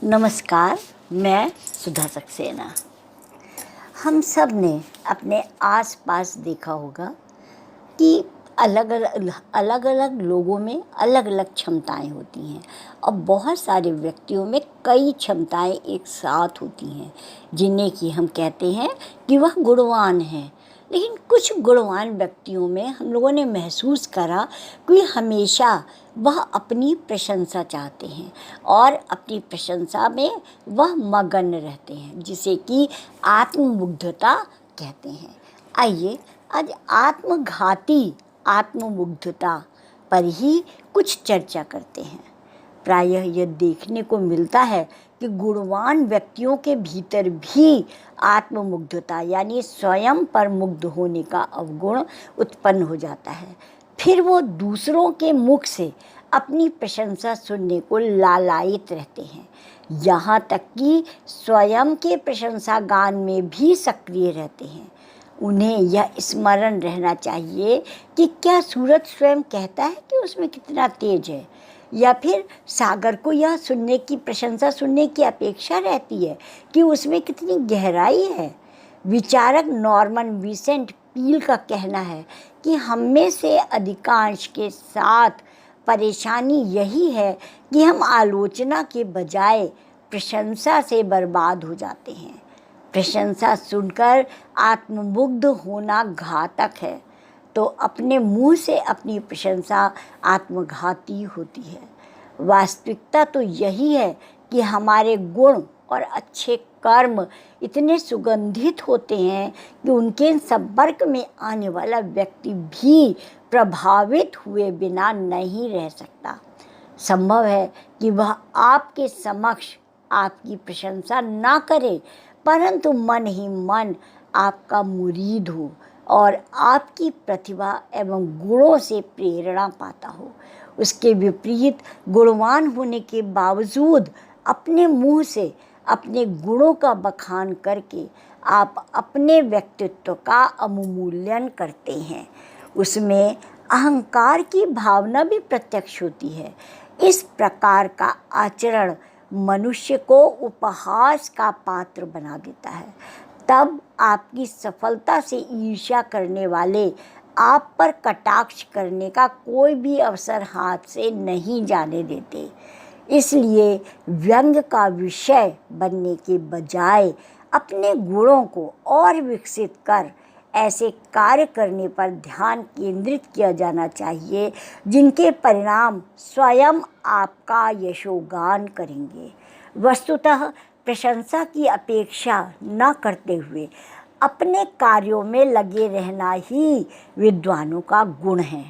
नमस्कार, मैं सुधा सक्सेना। हम सब ने अपने आसपास देखा होगा कि अलग अलग लोगों में अलग अलग क्षमताएं होती हैं और बहुत सारे व्यक्तियों में कई क्षमताएं एक साथ होती हैं जिन्हें कि हम कहते हैं कि वह गुणवान हैं। लेकिन कुछ गुणवान व्यक्तियों में हम लोगों ने महसूस करा कि हमेशा वह अपनी प्रशंसा चाहते हैं और अपनी प्रशंसा में वह मगन रहते हैं, जिसे कि आत्ममुग्धता कहते हैं। आइए आज आत्ममुग्धता पर ही कुछ चर्चा करते हैं। प्रायः यह देखने को मिलता है कि गुणवान व्यक्तियों के भीतर भी आत्ममुग्धता यानी स्वयं पर मुग्ध होने का अवगुण उत्पन्न हो जाता है। फिर वो दूसरों के मुख से अपनी प्रशंसा सुनने को लालायित रहते हैं, यहाँ तक कि स्वयं के प्रशंसा गान में भी सक्रिय रहते हैं। उन्हें यह स्मरण रहना चाहिए कि क्या सूरज स्वयं कहता है कि उसमें कितना तेज है, या फिर सागर को यह प्रशंसा सुनने की अपेक्षा रहती है कि उसमें कितनी गहराई है। विचारक नॉर्मन विंसेंट पील का कहना है कि हम में से अधिकांश के साथ परेशानी यही है कि हम आलोचना के बजाय प्रशंसा से बर्बाद हो जाते हैं। प्रशंसा सुनकर आत्ममुग्ध होना घातक है, तो अपने मुंह से अपनी प्रशंसा आत्मघाती होती है। वास्तविकता तो यही है कि हमारे गुण और अच्छे कर्म इतने सुगंधित होते हैं कि उनके संपर्क में आने वाला व्यक्ति भी प्रभावित हुए बिना नहीं रह सकता। संभव है कि वह आपके समक्ष आपकी प्रशंसा ना करे, परंतु मन ही मन आपका मुरीद हो और आपकी प्रतिभा एवं गुणों से प्रेरणा पाता हो। उसके विपरीत गुणवान होने के बावजूद अपने मुंह से अपने गुणों का बखान करके आप अपने व्यक्तित्व का अवमूल्यन करते हैं। उसमें अहंकार की भावना भी प्रत्यक्ष होती है। इस प्रकार का आचरण मनुष्य को उपहास का पात्र बना देता है। तब आपकी सफलता से ईर्ष्या करने वाले आप पर कटाक्ष करने का कोई भी अवसर हाथ से नहीं जाने देते। इसलिए व्यंग का विषय बनने के बजाय अपने गुणों को और विकसित कर ऐसे कार्य करने पर ध्यान केंद्रित किया जाना चाहिए जिनके परिणाम स्वयं आपका यशोगान करेंगे। वस्तुतः प्रशंसा की अपेक्षा न करते हुए अपने कार्यों में लगे रहना ही विद्वानों का गुण है।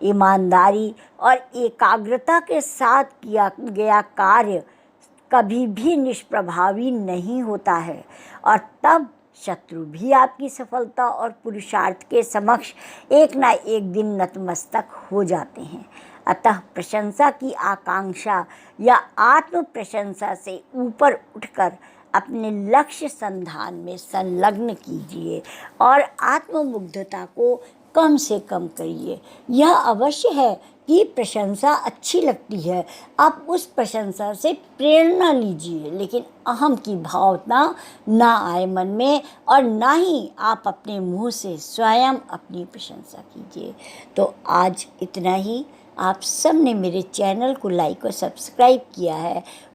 ईमानदारी और एकाग्रता के साथ किया गया कार्य कभी भी निष्प्रभावी नहीं होता है और तब शत्रु भी आपकी सफलता और पुरुषार्थ के समक्ष एक ना एक दिन नतमस्तक हो जाते हैं। अतः प्रशंसा की आकांक्षा या आत्म प्रशंसा से ऊपर उठकर अपने लक्ष्य संधान में संलग्न कीजिए और आत्ममुग्धता को कम से कम करिए। यह अवश्य है कि प्रशंसा अच्छी लगती है, आप उस प्रशंसा से प्रेरणा लीजिए, लेकिन अहम की भावना ना आए मन में और ना ही आप अपने मुंह से स्वयं अपनी प्रशंसा कीजिए। तो आज इतना ही। आप सब ने मेरे चैनल को लाइक और सब्सक्राइब किया है